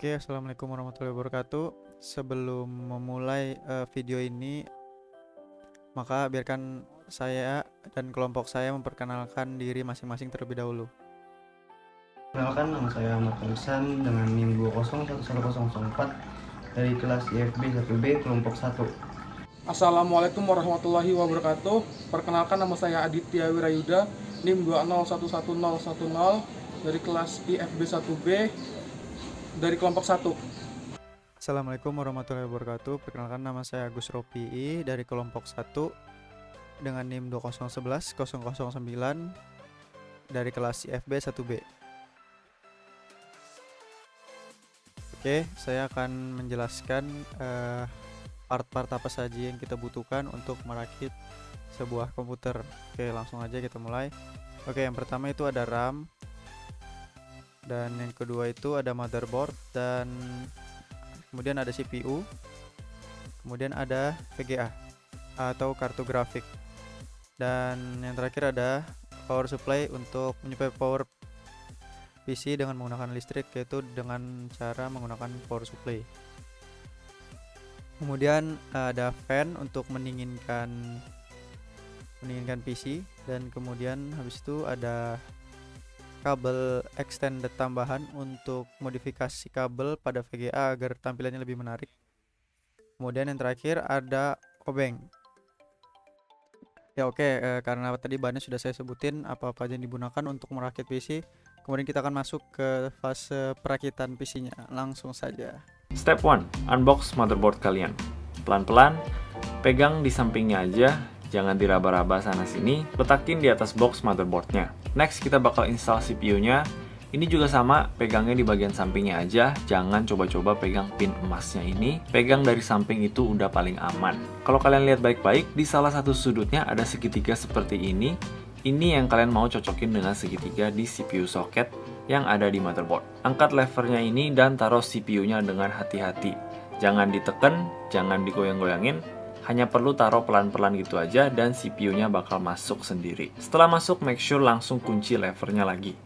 Oke, assalamualaikum warahmatullahi wabarakatuh. Sebelum memulai video ini, maka biarkan saya dan kelompok saya memperkenalkan diri masing-masing terlebih dahulu. Perkenalkan, nama saya Ahmad Alisan dengan NIM 2011004 dari kelas IFB 1B kelompok 1. Assalamualaikum warahmatullahi wabarakatuh. Perkenalkan, nama saya Aditya Wirayuda, NIM 2011010 dari kelas IFB 1B dari kelompok 1. Assalamualaikum warahmatullahi wabarakatuh. Perkenalkan, nama saya Agus Ropi'i dari kelompok 1 dengan NIM 2011009 dari kelas IFB 1B. Oke, saya akan menjelaskan part-part apa saja yang kita butuhkan untuk merakit sebuah komputer. Oke, langsung aja kita mulai. Oke, yang pertama itu ada RAM, dan yang kedua itu ada motherboard, dan kemudian ada CPU, kemudian ada VGA atau kartu grafik, dan yang terakhir ada power supply untuk menyuplai power PC dengan menggunakan listrik, yaitu dengan cara menggunakan power supply. Kemudian ada fan untuk mendinginkan PC, dan kemudian habis itu ada kabel extended tambahan untuk modifikasi kabel pada VGA agar tampilannya lebih menarik. Kemudian yang terakhir ada obeng. Ya oke, karena tadi bahannya sudah saya sebutin apa-apa aja yang digunakan untuk merakit PC. Kemudian kita akan masuk ke fase perakitan PC-nya. Langsung saja. Step 1. Unbox motherboard kalian. Pelan-pelan, pegang di sampingnya aja, jangan diraba-raba sana-sini, letakin di atas box motherboardnya. Next, kita bakal install CPU-nya. Ini juga sama, pegangnya di bagian sampingnya aja, jangan coba-coba pegang pin emasnya ini. Pegang dari samping itu udah paling aman. Kalau kalian lihat baik-baik, di salah satu sudutnya ada segitiga seperti ini. Ini yang kalian mau cocokin dengan segitiga di CPU socket yang ada di motherboard. Angkat levernya ini dan taruh CPU-nya dengan hati-hati. Jangan diteken, jangan digoyang-goyangin, hanya perlu taruh pelan-pelan gitu aja dan CPU-nya bakal masuk sendiri. Setelah masuk, make sure langsung kunci levernya lagi.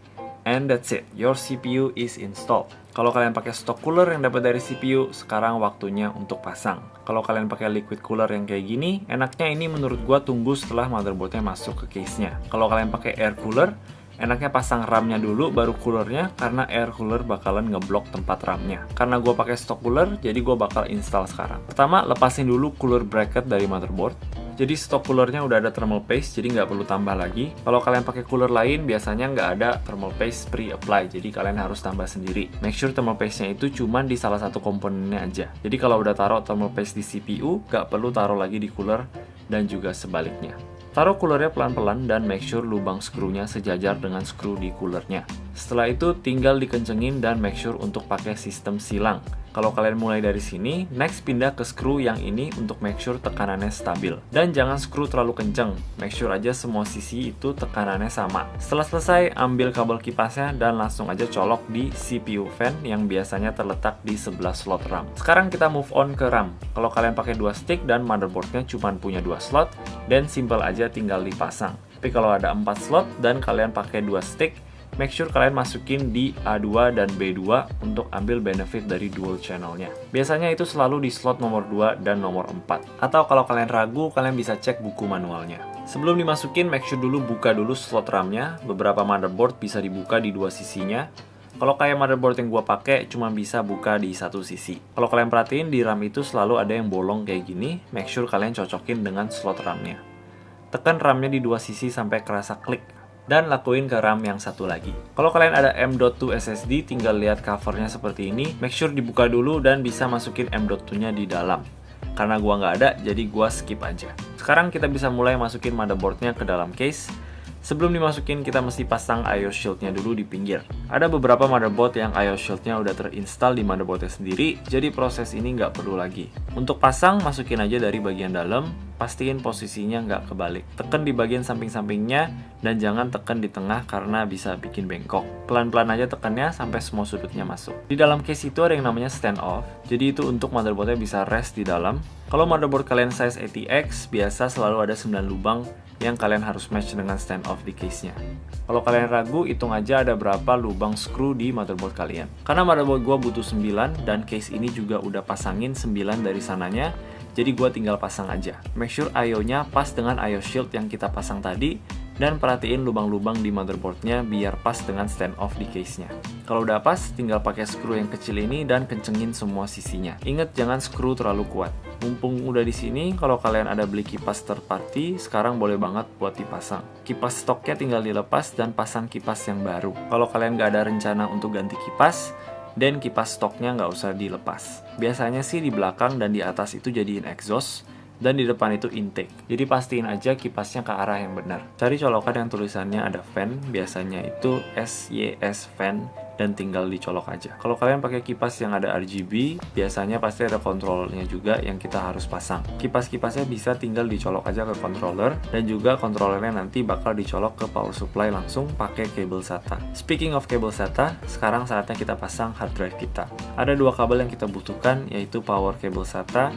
And that's it, your CPU is installed. Kalau kalian pakai stock cooler yang dapat dari CPU, sekarang waktunya untuk pasang. Kalau kalian pakai liquid cooler yang kayak gini, enaknya ini menurut gua tunggu setelah motherboardnya masuk ke case-nya. Kalau kalian pakai air cooler, enaknya pasang RAM-nya dulu baru coolernya, karena air cooler bakalan ngeblok tempat RAM-nya. Karena gua pakai stock cooler, jadi gua bakal install sekarang. Pertama, lepasin dulu cooler bracket dari motherboard. Jadi stock coolernya udah ada thermal paste, jadi nggak perlu tambah lagi. Kalau kalian pakai cooler lain, biasanya nggak ada thermal paste pre-apply, jadi kalian harus tambah sendiri. Make sure thermal paste-nya itu cuma di salah satu komponennya aja. Jadi kalau udah taruh thermal paste di CPU, nggak perlu taruh lagi di cooler, dan juga sebaliknya. Taruh coolernya pelan-pelan dan make sure lubang skrunya sejajar dengan skru di coolernya. Setelah itu tinggal dikencengin dan make sure untuk pakai sistem silang. Kalau kalian mulai dari sini, next pindah ke skru yang ini untuk make sure tekanannya stabil. Dan jangan skru terlalu kenceng, make sure aja semua sisi itu tekanannya sama. Setelah selesai, ambil kabel kipasnya dan langsung aja colok di CPU fan yang biasanya terletak di sebelah slot RAM. Sekarang kita move on ke RAM. Kalau kalian pakai 2 stick dan motherboardnya cuma punya 2 slot, dan simple aja tinggal dipasang. Tapi kalau ada 4 slot dan kalian pakai 2 stick, make sure kalian masukin di A2 dan B2 untuk ambil benefit dari dual channelnya. Biasanya itu selalu di slot nomor 2 dan nomor 4. Atau kalau kalian ragu, kalian bisa cek buku manualnya. Sebelum dimasukin, make sure dulu buka dulu slot RAM-nya. Beberapa motherboard bisa dibuka di 2 sisinya. Kalau kayak motherboard yang gua pakai, cuma bisa buka di 1 sisi. Kalau kalian perhatiin, di RAM itu selalu ada yang bolong kayak gini. Make sure kalian cocokin dengan slot RAM-nya. Tekan RAM-nya di 2 sisi sampai kerasa klik. Dan lakuin ke RAM yang satu lagi. Kalau kalian ada M.2 SSD, tinggal lihat covernya seperti ini. Make sure dibuka dulu dan bisa masukin M.2-nya di dalam. Karena gua nggak ada, jadi gua skip aja. Sekarang kita bisa mulai masukin motherboardnya ke dalam case. Sebelum dimasukin, kita mesti pasang I/O shield-nya dulu di pinggir. Ada beberapa motherboard yang I/O shield-nya udah terinstall di motherboardnya sendiri, jadi proses ini nggak perlu lagi. Untuk pasang, masukin aja dari bagian dalam. pastiin posisinya nggak kebalik. Tekan di bagian samping-sampingnya dan jangan tekan di tengah karena bisa bikin bengkok. Pelan-pelan aja tekannya sampai semua sudutnya masuk. Di dalam case itu ada yang namanya stand off, jadi itu untuk motherboardnya bisa rest di dalam. Kalau motherboard kalian size ATX, biasa selalu ada 9 lubang yang kalian harus match dengan stand off di case-nya. Kalau kalian ragu, hitung aja ada berapa lubang screw di motherboard kalian. Karena motherboard gua butuh 9 dan case ini juga udah pasangin 9 dari sananya, jadi gua tinggal pasang aja. Make sure IO-nya pas dengan IO shield yang kita pasang tadi, dan perhatiin lubang-lubang di motherboardnya biar pas dengan stand off di case-nya. Kalau udah pas, tinggal pakai screw yang kecil ini dan kencengin semua sisinya. Ingat jangan screw terlalu kuat. Mumpung udah di sini, kalau kalian ada beli kipas third party, sekarang boleh banget buat dipasang. Kipas stoknya tinggal dilepas dan pasang kipas yang baru. Kalau kalian nggak ada rencana untuk ganti kipas, dan kipas stoknya nggak usah dilepas. Biasanya sih di belakang dan di atas itu jadiin exhaust, dan di depan itu intake. Jadi pastiin aja kipasnya ke arah yang benar. Cari colokan yang tulisannya ada fan, biasanya itu SYS fan, dan tinggal dicolok aja. Kalau kalian pakai kipas yang ada RGB, biasanya pasti ada kontrolnya juga yang kita harus pasang. Kipas-kipasnya bisa tinggal dicolok aja ke controller, dan juga kontrolernya nanti bakal dicolok ke power supply langsung pakai kabel SATA. Speaking of kabel SATA, sekarang saatnya kita pasang hard drive kita. Ada dua kabel yang kita butuhkan, yaitu power kabel SATA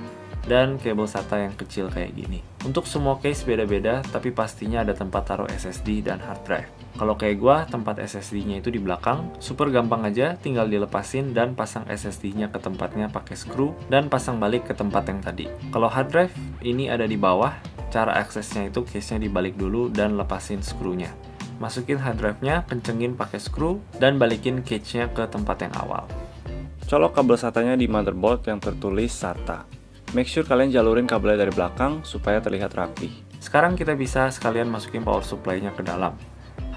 dan kabel SATA yang kecil kayak gini. Untuk semua case beda-beda, tapi pastinya ada tempat taruh SSD dan hard drive. Kalau kayak gua, tempat SSD-nya itu di belakang, super gampang aja, tinggal dilepasin dan pasang SSD-nya ke tempatnya pakai screw, dan pasang balik ke tempat yang tadi. Kalau hard drive, ini ada di bawah, cara aksesnya itu case-nya dibalik dulu dan lepasin screw-nya. Masukin hard drive-nya, kencengin pakai screw, dan balikin cage-nya ke tempat yang awal. Colok kabel SATA-nya di motherboard yang tertulis SATA. Make sure kalian jalurin kabelnya dari belakang supaya terlihat rapi. Sekarang kita bisa sekalian masukin power supply-nya ke dalam.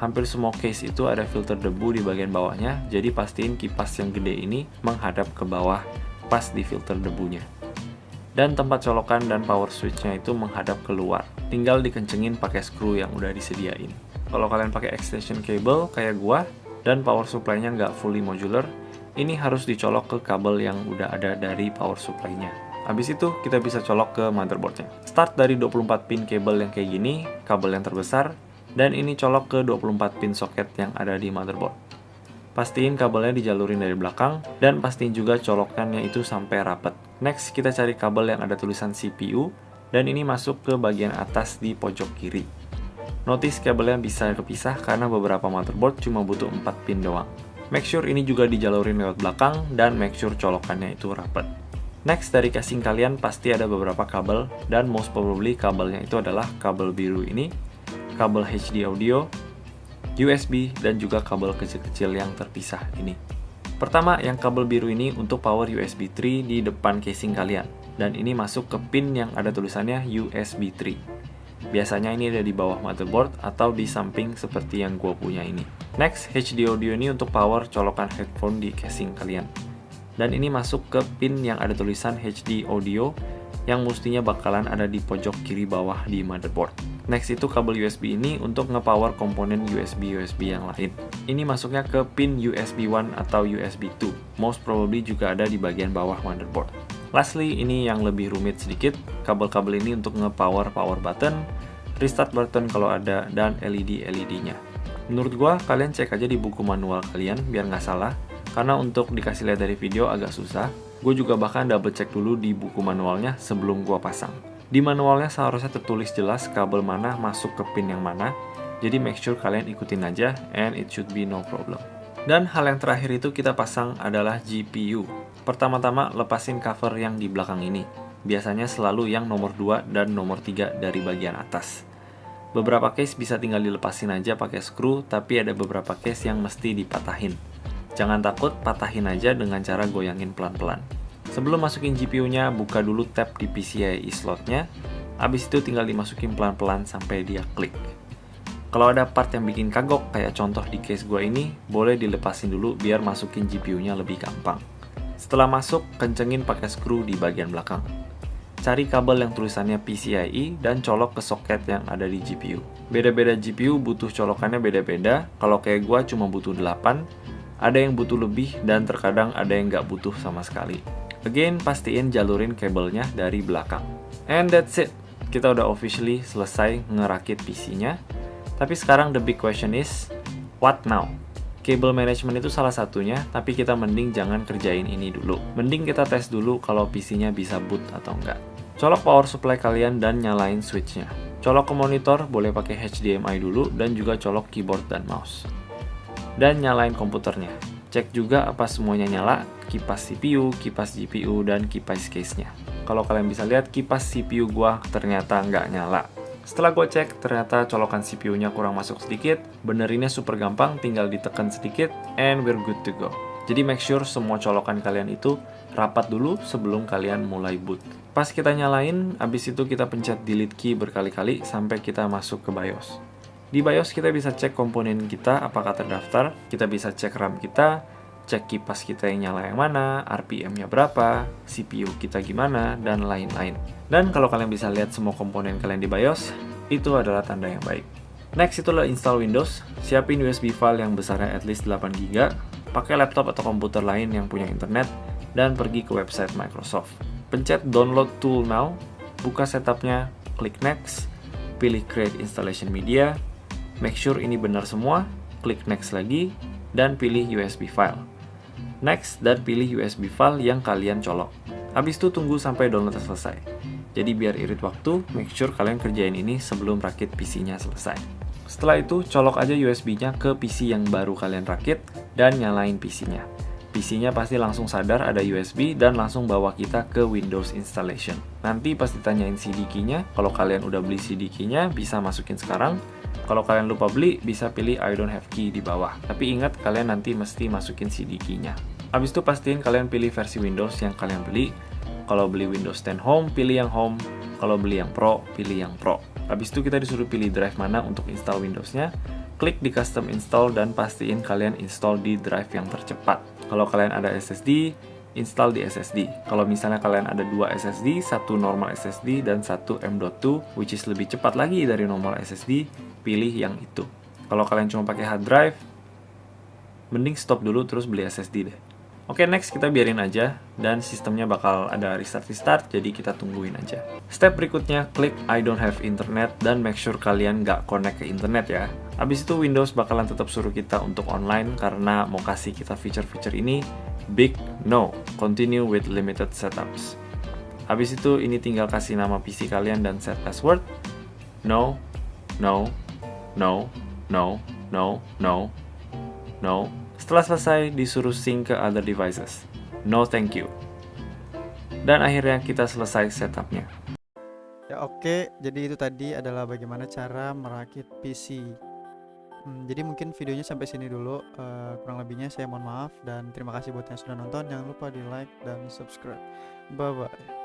Hampir semua case itu ada filter debu di bagian bawahnya, jadi pastiin kipas yang gede ini menghadap ke bawah pas di filter debunya. Dan tempat colokan dan power switch-nya itu menghadap keluar. Tinggal dikencengin pakai screw yang udah disediain. Kalau kalian pakai extension cable kayak gua dan power supply-nya nggak fully modular, ini harus dicolok ke kabel yang udah ada dari power supply-nya. Habis itu kita bisa colok ke motherboardnya. Start dari 24 pin kabel yang kayak gini, kabel yang terbesar, dan ini colok ke 24 pin soket yang ada di motherboard. Pastiin kabelnya dijalurin dari belakang, dan pastiin juga colokannya itu sampai rapat. Next, kita cari kabel yang ada tulisan CPU, dan ini masuk ke bagian atas di pojok kiri. Notice kabelnya bisa kepisah karena beberapa motherboard cuma butuh 4 pin doang. Make sure ini juga dijalurin lewat belakang, dan make sure colokannya itu rapat. Next, dari casing kalian pasti ada beberapa kabel, dan most probably kabelnya itu adalah kabel biru ini, kabel HD audio, USB, dan juga kabel kecil-kecil yang terpisah ini. Pertama, yang kabel biru ini untuk power USB 3 di depan casing kalian, dan ini masuk ke pin yang ada tulisannya USB 3. Biasanya ini ada di bawah motherboard atau di samping seperti yang gua punya ini. Next, HD audio ini untuk power colokan headphone di casing kalian. Dan ini masuk ke pin yang ada tulisan HD audio yang mestinya bakalan ada di pojok kiri bawah di motherboard. Next itu kabel USB ini untuk nge-power komponen USB yang lain. Ini masuknya ke pin USB 1 atau USB 2. Most probably juga ada di bagian bawah motherboard. Lastly, ini yang lebih rumit sedikit. Kabel-kabel ini untuk nge-power power button, restart button kalau ada, dan LED-nya. Menurut gua, kalian cek aja di buku manual kalian biar nggak salah. Karena untuk dikasih lihat dari video agak susah, gue juga bahkan double check dulu di buku manualnya sebelum gue pasang. Di manualnya seharusnya tertulis jelas kabel mana masuk ke pin yang mana, jadi make sure kalian ikutin aja and it should be no problem. Dan hal yang terakhir itu kita pasang adalah GPU. Pertama-tama lepasin cover yang di belakang ini. Biasanya selalu yang nomor 2 dan nomor 3 dari bagian atas. Beberapa case bisa tinggal dilepasin aja pakai screw, tapi ada beberapa case yang mesti dipatahin. Jangan takut, patahin aja dengan cara goyangin pelan-pelan. Sebelum masukin GPU-nya, buka dulu tab di PCIe slot-nya, abis itu tinggal dimasukin pelan-pelan sampai dia klik. Kalau ada part yang bikin kagok, kayak contoh di case gua ini, boleh dilepasin dulu biar masukin GPU-nya lebih gampang. Setelah masuk, kencengin pakai screw di bagian belakang. Cari kabel yang tulisannya PCIe dan colok ke soket yang ada di GPU. Beda-beda GPU butuh colokannya beda-beda, kalau kayak gua cuma butuh 8, ada yang butuh lebih, dan terkadang ada yang nggak butuh sama sekali. Again, pastiin jalurin kabelnya dari belakang. And that's it. kita udah officially selesai ngerakit PC-nya. Tapi sekarang the big question is, what now? Cable management itu salah satunya, tapi kita mending jangan kerjain ini dulu. Mending kita tes dulu kalau PC-nya bisa boot atau enggak. Colok power supply kalian dan nyalain switch-nya. Colok ke monitor, boleh pakai HDMI dulu, dan juga colok keyboard dan mouse. Dan nyalain komputernya. Cek juga apa semuanya nyala, kipas CPU, kipas GPU, dan kipas case-nya. Kalau kalian bisa lihat, kipas CPU gua ternyata nggak nyala. Setelah gue cek, ternyata colokan CPU-nya kurang masuk sedikit, benerinnya super gampang, tinggal ditekan sedikit, and we're good to go. Jadi make sure semua colokan kalian itu rapat dulu sebelum kalian mulai boot. Pas kita nyalain, abis itu kita pencet delete key berkali-kali sampai kita masuk ke BIOS. Di BIOS kita bisa cek komponen kita apakah terdaftar, kita bisa cek RAM kita, cek kipas kita yang nyala yang mana, RPM-nya berapa, CPU kita gimana, dan lain-lain. Dan kalau kalian bisa lihat semua komponen kalian di BIOS, itu adalah tanda yang baik. Next itulah install Windows, siapin USB file yang besarnya at least 8GB, pakai laptop atau komputer lain yang punya internet, dan pergi ke website Microsoft. Pencet download tool now, buka setupnya, klik next, pilih create installation media, make sure ini benar semua, klik next lagi, dan pilih USB file. Next, dan pilih USB file yang kalian colok. Habis itu tunggu sampai download selesai. Jadi biar irit waktu, make sure kalian kerjain ini sebelum rakit PC-nya selesai. Setelah itu, colok aja USB-nya ke PC yang baru kalian rakit, dan nyalain PC-nya. PC-nya pasti langsung sadar ada USB dan langsung bawa kita ke Windows installation. Nanti pas ditanyain CD key-nya, kalau kalian udah beli CD key-nya, bisa masukin sekarang. Kalau kalian lupa beli, bisa pilih I don't have key di bawah. Tapi ingat, kalian nanti mesti masukin CD key-nya. Habis itu pastiin kalian pilih versi Windows yang kalian beli. Kalau beli Windows 10 Home, pilih yang Home. Kalau beli yang Pro, pilih yang Pro. Habis itu kita disuruh pilih drive mana untuk install Windows-nya. Klik di custom install dan pastiin kalian install di drive yang tercepat. Kalau kalian ada SSD, install di SSD. Kalau misalnya kalian ada 2 SSD, satu normal SSD dan satu M.2, which is lebih cepat lagi dari normal SSD, pilih yang itu. Kalau kalian cuma pakai hard drive, mending stop dulu terus beli SSD deh. Oke, next kita biarin aja, dan sistemnya bakal ada restart, jadi kita tungguin aja. Step berikutnya, klik I don't have internet, dan make sure kalian nggak connect ke internet ya. Habis itu Windows bakalan tetap suruh kita untuk online, karena mau kasih kita feature-feature ini, big no, continue with limited setups. Habis itu ini tinggal kasih nama PC kalian dan set password, no, no, no, no, no, no, no. Setelah selesai, disuruh sync ke other devices. No thank you. Dan akhirnya kita selesai setupnya. Ya oke, jadi itu tadi adalah bagaimana cara merakit PC. Jadi mungkin videonya sampai sini dulu. Kurang lebihnya saya mohon maaf dan terima kasih buat yang sudah nonton. Jangan lupa di like dan subscribe. Bye bye.